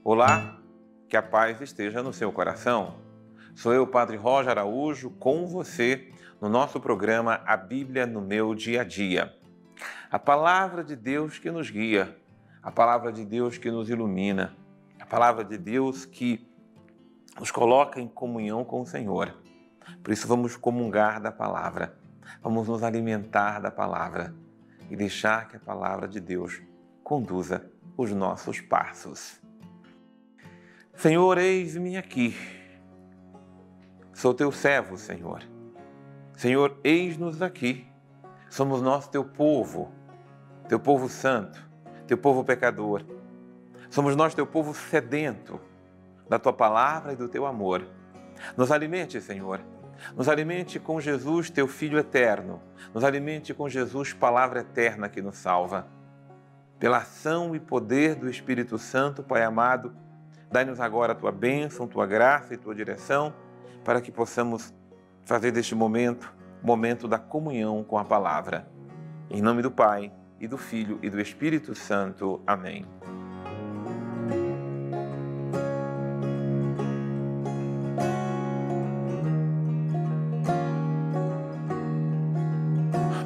Olá, que a paz esteja no seu coração. Sou eu, Padre Roger Araújo, com você no nosso programa A Bíblia no Meu Dia a Dia. A palavra de Deus que nos guia, a palavra de Deus que nos ilumina, a palavra de Deus que nos coloca em comunhão com o Senhor. Por isso vamos comungar da palavra, vamos nos alimentar da palavra e deixar que a palavra de Deus conduza os nossos passos. Senhor, eis-me aqui. Sou teu servo, Senhor. Senhor, eis-nos aqui. Somos nós teu povo santo, teu povo pecador. Somos nós teu povo sedento da tua palavra e do teu amor. Nos alimente, Senhor. Nos alimente com Jesus, teu Filho eterno. Nos alimente com Jesus, palavra eterna que nos salva. Pela ação e poder do Espírito Santo, Pai amado, dai-nos agora a tua bênção, tua graça e tua direção, para que possamos fazer deste momento da comunhão com a palavra. Em nome do Pai, e do Filho e do Espírito Santo. Amém.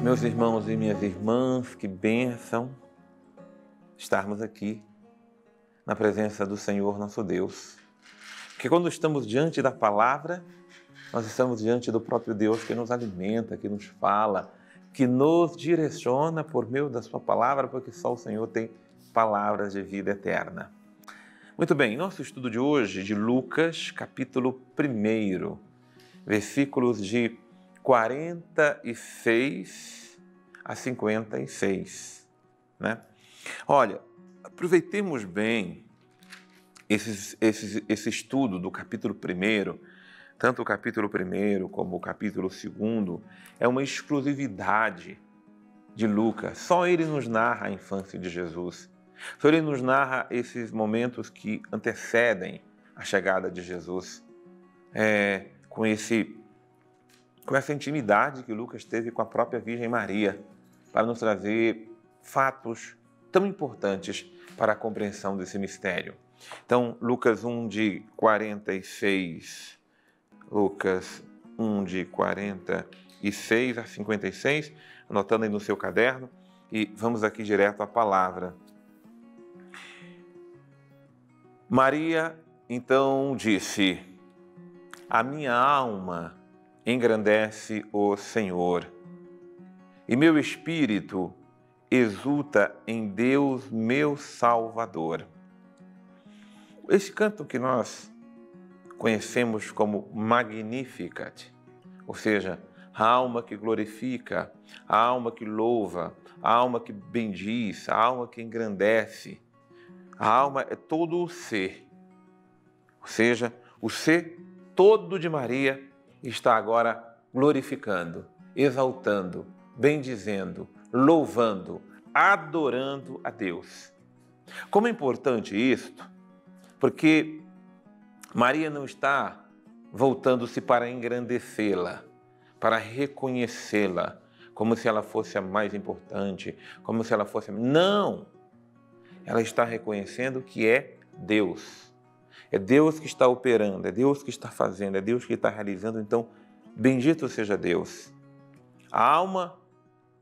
Meus irmãos e minhas irmãs, que bênção estarmos aqui na presença do Senhor nosso Deus. Porque quando estamos diante da palavra, nós estamos diante do próprio Deus que nos alimenta, que nos fala, que nos direciona por meio da sua palavra, porque só o Senhor tem palavras de vida eterna. Muito bem, nosso estudo de hoje de Lucas, capítulo 1, versículos de 46 a 56, né? Olha, aproveitemos bem esse estudo do capítulo 1, tanto o capítulo 1 como o capítulo 2, é uma exclusividade de Lucas. Só ele nos narra a infância de Jesus. Só ele nos narra esses momentos que antecedem a chegada de Jesus. Com essa intimidade que Lucas teve com a própria Virgem Maria, para nos trazer fatos tão importantes para a compreensão desse mistério. Então, Lucas 1, de 46 a 56, anotando aí no seu caderno, e vamos aqui direto à palavra. Maria, então, disse: a minha alma engrandece o Senhor, e meu espírito exulta em Deus, meu Salvador. Esse canto que nós conhecemos como Magnificat, ou seja, a alma que glorifica, a alma que louva, a alma que bendiz, a alma que engrandece. A alma é todo o ser, ou seja, o ser todo de Maria está agora glorificando, exaltando, bendizendo, louvando, adorando a Deus. Como é importante isto, porque Maria não está voltando-se para engrandecê-la, para reconhecê-la, como se ela fosse a mais importante, como se ela fosse... Não! Ela está reconhecendo que é Deus. É Deus que está operando, é Deus que está fazendo, é Deus que está realizando. Então, bendito seja Deus. A alma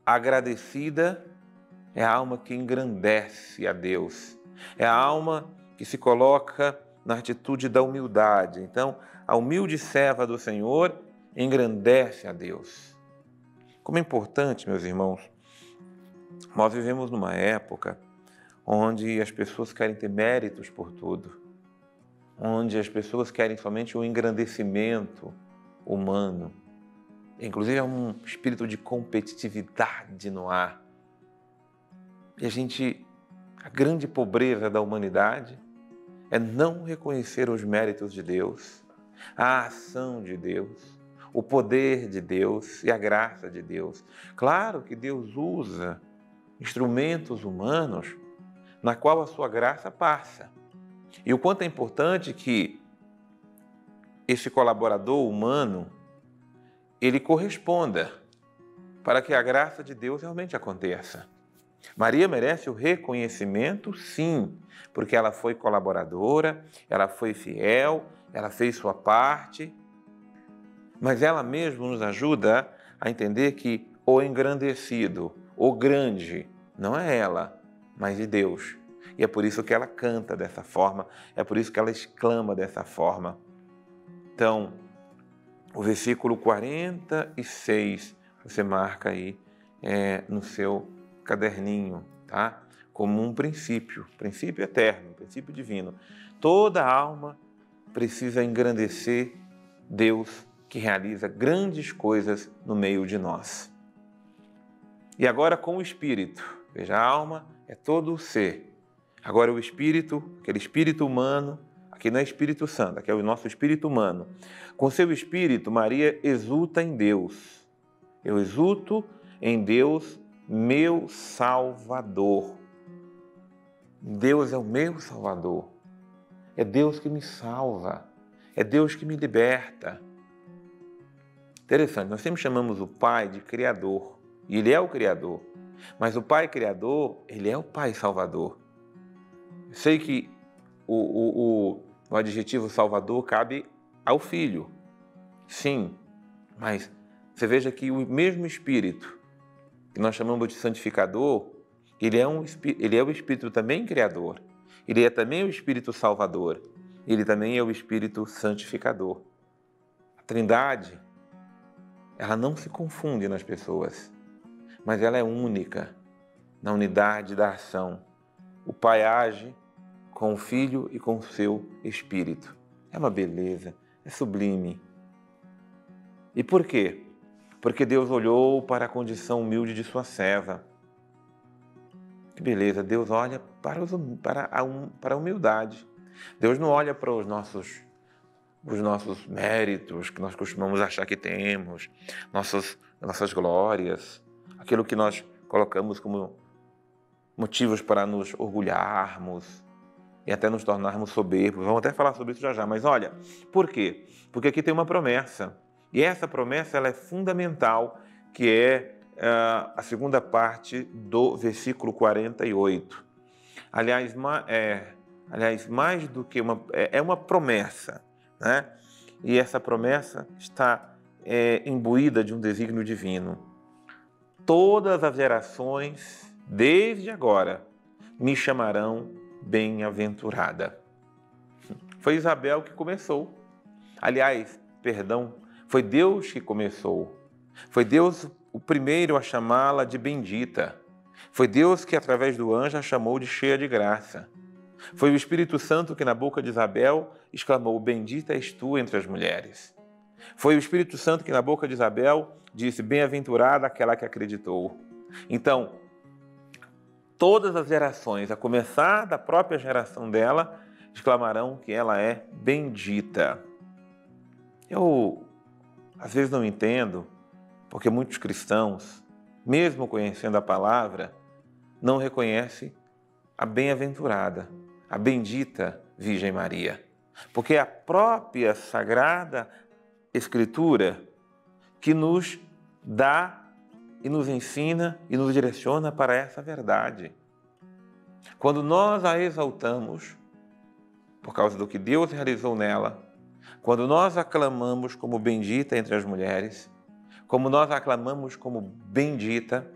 agradecida é a alma que engrandece a Deus. É a alma que se coloca na atitude da humildade. Então, a humilde serva do Senhor engrandece a Deus. Como é importante, meus irmãos, nós vivemos numa época onde as pessoas querem ter méritos por tudo, onde as pessoas querem somente o engrandecimento humano. Inclusive, é um espírito de competitividade no ar. E a grande pobreza da humanidade é não reconhecer os méritos de Deus, a ação de Deus, o poder de Deus e a graça de Deus. Claro que Deus usa instrumentos humanos na qual a sua graça passa. E o quanto é importante que esse colaborador humano, ele corresponda para que a graça de Deus realmente aconteça. Maria merece o reconhecimento, sim, porque ela foi colaboradora, ela foi fiel, ela fez sua parte, mas ela mesma nos ajuda a entender que o engrandecido, o grande, não é ela, mas de Deus. E é por isso que ela canta dessa forma, é por isso que ela exclama dessa forma. Então, o versículo 46, você marca aí no seu caderninho, tá? Como um princípio eterno, princípio divino. Toda alma precisa engrandecer Deus que realiza grandes coisas no meio de nós. E agora com o Espírito, veja, a alma é todo o ser. Agora o Espírito, aquele Espírito humano, aqui não é Espírito Santo, aqui é o nosso Espírito humano. Com seu Espírito, Maria exulta em Deus. Eu exulto em Deus, meu Salvador. Deus é o meu Salvador. É Deus que me salva. É Deus que me liberta. Interessante, nós sempre chamamos o Pai de Criador. E Ele é o Criador. Mas o Pai Criador, Ele é o Pai Salvador. Eu sei que o adjetivo Salvador cabe ao Filho. Sim, mas você veja que o mesmo Espírito que nós chamamos de santificador, ele é o Espírito também Criador. Ele é também o Espírito Salvador. Ele também é o Espírito Santificador. A Trindade, ela não se confunde nas pessoas, mas ela é única na unidade da ação. O Pai age com o Filho e com o seu Espírito. É uma beleza, é sublime. E por quê? Porque Deus olhou para a condição humilde de sua serva. Que beleza, Deus olha para a humildade. Deus não olha para os nossos méritos que nós costumamos achar que temos, nossas glórias, aquilo que nós colocamos como motivos para nos orgulharmos e até nos tornarmos soberbos. Vamos até falar sobre isso já, mas olha, por quê? Porque aqui tem uma promessa, e essa promessa ela é fundamental, que é a segunda parte do versículo 48. Aliás, mais do que uma promessa, né? E essa promessa está imbuída de um desígnio divino. Todas as gerações, desde agora, me chamarão bem-aventurada. Foi Isabel que começou. Aliás, foi Deus que começou. Foi Deus o primeiro a chamá-la de bendita. Foi Deus que, através do anjo, a chamou de cheia de graça. Foi o Espírito Santo que, na boca de Isabel, exclamou: bendita és tu entre as mulheres. Foi o Espírito Santo que, na boca de Isabel, disse: bem-aventurada aquela que acreditou. Então, todas as gerações, a começar da própria geração dela, exclamarão que ela é bendita. Eu, às vezes, não entendo, porque muitos cristãos, mesmo conhecendo a palavra, não reconhecem a bem-aventurada, a bendita Virgem Maria. Porque é a própria Sagrada Escritura que nos dá e nos ensina e nos direciona para essa verdade. Quando nós a exaltamos, por causa do que Deus realizou nela, quando nós a aclamamos como bendita entre as mulheres, como nós a aclamamos como bendita,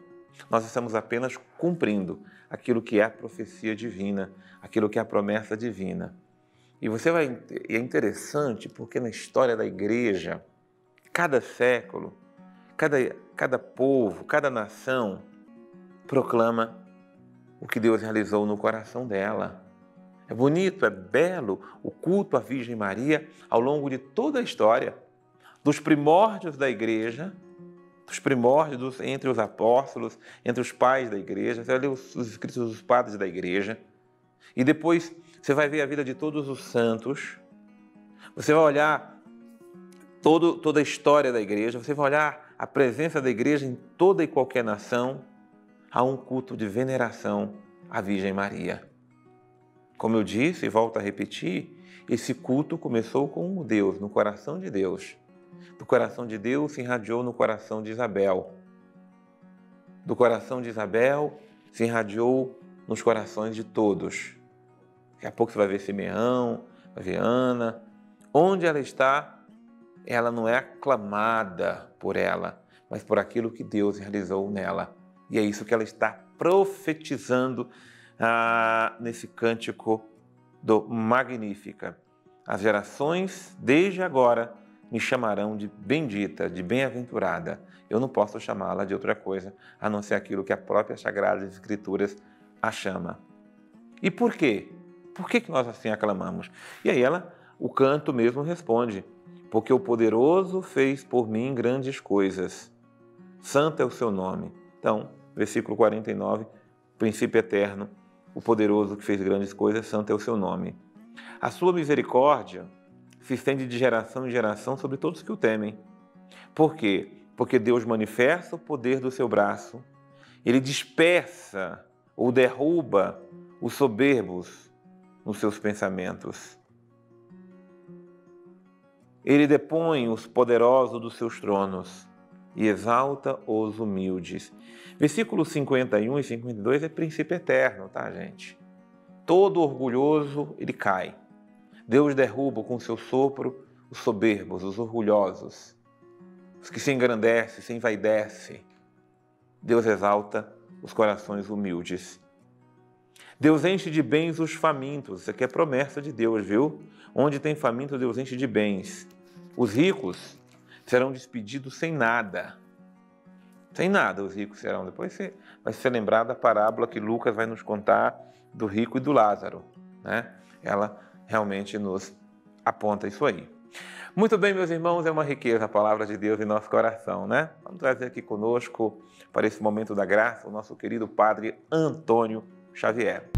nós estamos apenas cumprindo aquilo que é a profecia divina, aquilo que é a promessa divina. E é interessante porque na história da igreja, cada século, cada povo, cada nação proclama o que Deus realizou no coração dela. É bonito, é belo o culto à Virgem Maria ao longo de toda a história, dos primórdios da igreja, entre os apóstolos, entre os pais da igreja. Você vai ler os escritos dos padres da igreja, e depois você vai ver a vida de todos os santos, você vai olhar toda a história da igreja, você vai olhar a presença da igreja em toda e qualquer nação. Há um culto de veneração à Virgem Maria. Como eu disse e volto a repetir, esse culto começou com Deus, no coração de Deus. Do coração de Deus se irradiou no coração de Isabel. Do coração de Isabel se irradiou nos corações de todos. Daqui a pouco você vai ver Simeão, vai ver Ana. Onde ela está, ela não é aclamada por ela, mas por aquilo que Deus realizou nela. E é isso que ela está profetizando nesse cântico do Magnífica. As gerações, desde agora, me chamarão de bendita, de bem-aventurada. Eu não posso chamá-la de outra coisa, a não ser aquilo que a própria Sagrada Escrituras a chama. E por quê? Por que nós assim aclamamos? E aí o canto mesmo responde: porque o poderoso fez por mim grandes coisas. Santo é o seu nome. Então, versículo 49, princípio eterno, o poderoso que fez grandes coisas, santo é o seu nome. A sua misericórdia se estende de geração em geração sobre todos que o temem. Por quê? Porque Deus manifesta o poder do seu braço, ele dispersa ou derruba os soberbos nos seus pensamentos. Ele depõe os poderosos dos seus tronos e exalta os humildes. Versículos 51 e 52 é princípio eterno, tá, gente? Todo orgulhoso, ele cai. Deus derruba com seu sopro os soberbos, os orgulhosos, os que se engrandecem, se envaidecem. Deus exalta os corações humildes. Deus enche de bens os famintos. Isso aqui é promessa de Deus, viu? Onde tem faminto, Deus enche de bens. Os ricos serão despedidos sem nada. Sem nada os ricos serão. Depois você vai se lembrar da parábola que Lucas vai nos contar do rico e do Lázaro, né? Ela realmente nos aponta isso aí. Muito bem, meus irmãos, é uma riqueza a palavra de Deus em nosso coração, né? Vamos trazer aqui conosco, para esse momento da graça, o nosso querido Padre Antônio Xavier.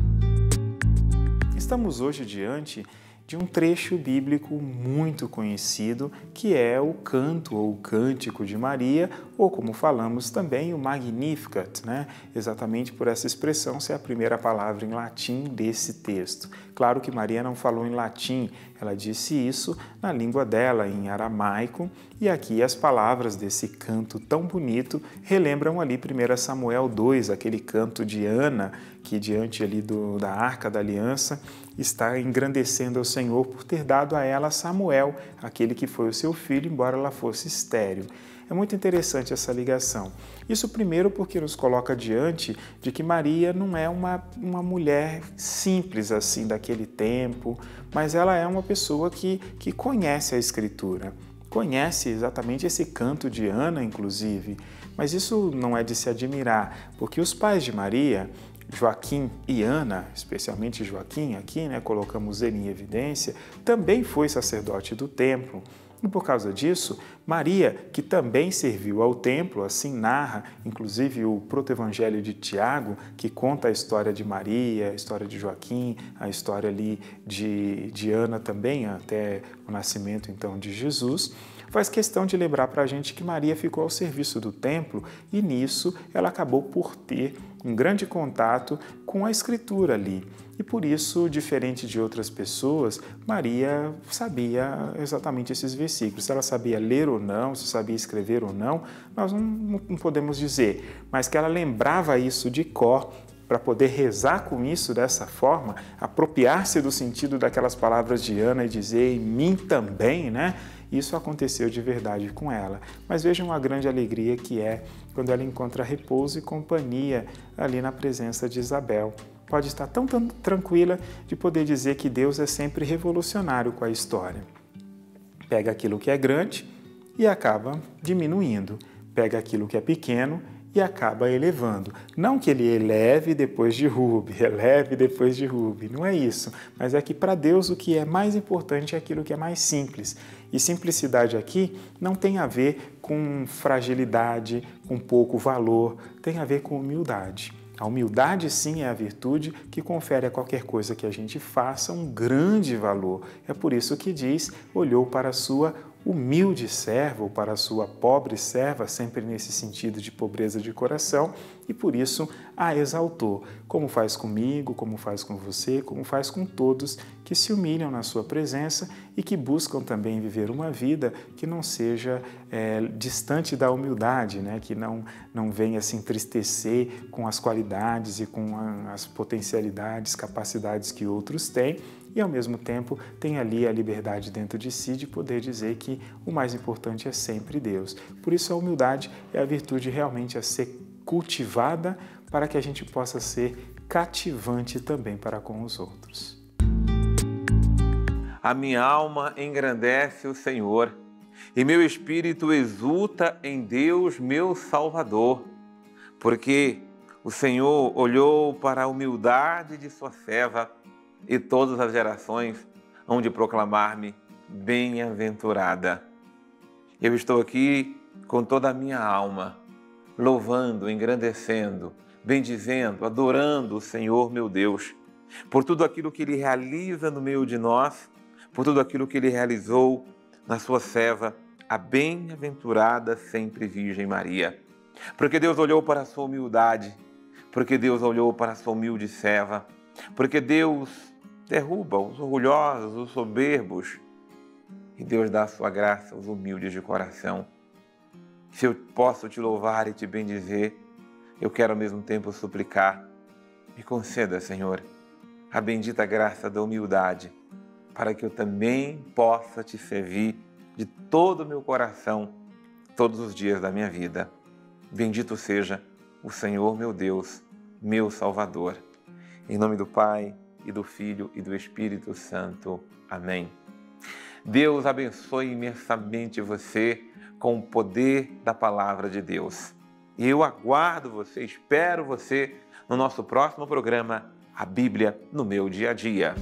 Estamos hoje diante de um trecho bíblico muito conhecido, que é o canto ou o cântico de Maria, ou como falamos também, o Magnificat, né? Exatamente por essa expressão ser a primeira palavra em latim desse texto. Claro que Maria não falou em latim, ela disse isso na língua dela, em aramaico, e aqui as palavras desse canto tão bonito relembram ali 1 Samuel 2, aquele canto de Ana, que diante ali da Arca da Aliança está engrandecendo ao Senhor por ter dado a ela Samuel, aquele que foi o seu filho, embora ela fosse estéril. É muito interessante essa ligação. Isso primeiro porque nos coloca diante de que Maria não é uma mulher simples assim daquele tempo, mas ela é uma pessoa que conhece a Escritura, conhece exatamente esse canto de Ana, inclusive. Mas isso não é de se admirar, porque os pais de Maria, Joaquim e Ana, especialmente Joaquim, aqui colocamos ele em evidência, também foi sacerdote do templo. E por causa disso, Maria, que também serviu ao templo, assim narra, inclusive o protoevangelho de Tiago, que conta a história de Maria, a história de Joaquim, a história ali de Ana também, até o nascimento então de Jesus, faz questão de lembrar para a gente que Maria ficou ao serviço do templo e nisso ela acabou por ter um grande contato com a Escritura ali. E por isso, diferente de outras pessoas, Maria sabia exatamente esses versículos. Se ela sabia ler ou não, se sabia escrever ou não, nós não podemos dizer. Mas que ela lembrava isso de cor para poder rezar com isso dessa forma, apropriar-se do sentido daquelas palavras de Ana e dizer em mim também, né? Isso aconteceu de verdade com ela. Mas vejam a grande alegria que é quando ela encontra repouso e companhia ali na presença de Isabel. Pode estar tão tranquila de poder dizer que Deus é sempre revolucionário com a história. Pega aquilo que é grande e acaba diminuindo. Pega aquilo que é pequeno e acaba elevando. Não que ele eleve depois derrube, eleve depois derrube, não é isso. Mas é que para Deus o que é mais importante é aquilo que é mais simples. E simplicidade aqui não tem a ver com fragilidade, com pouco valor, tem a ver com humildade. A humildade, sim, é a virtude que confere a qualquer coisa que a gente faça um grande valor. É por isso que diz, olhou para a sua humilde serva, ou para a sua pobre serva, sempre nesse sentido de pobreza de coração, e por isso a exaltou, como faz comigo, como faz com você, como faz com todos que se humilham na sua presença e que buscam também viver uma vida que não seja distante da humildade, né? Que não venha se entristecer com as qualidades e com as potencialidades, capacidades que outros têm, e ao mesmo tempo tem ali a liberdade dentro de si de poder dizer que o mais importante é sempre Deus. Por isso a humildade é a virtude realmente a ser cultivada para que a gente possa ser cativante também para com os outros. A minha alma engrandece o Senhor e meu espírito exulta em Deus, meu Salvador, porque o Senhor olhou para a humildade de sua serva e todas as gerações hão de proclamar-me bem-aventurada. Eu estou aqui com toda a minha alma, louvando, engrandecendo, bendizendo, adorando o Senhor meu Deus, por tudo aquilo que Ele realiza no meio de nós, por tudo aquilo que Ele realizou na sua serva, a bem-aventurada sempre Virgem Maria. Porque Deus olhou para a sua humildade, porque Deus olhou para a sua humilde serva, porque Deus derruba os orgulhosos, os soberbos, e Deus dá a sua graça aos humildes de coração. Se eu posso te louvar e te bendizer, eu quero ao mesmo tempo suplicar, me conceda, Senhor, a bendita graça da humildade, para que eu também possa te servir de todo o meu coração, todos os dias da minha vida. Bendito seja o Senhor meu Deus, meu Salvador. Em nome do Pai, e do Filho e do Espírito Santo. Amém. Deus abençoe imensamente você com o poder da Palavra de Deus. E eu aguardo você, espero você no nosso próximo programa, A Bíblia no Meu Dia a Dia.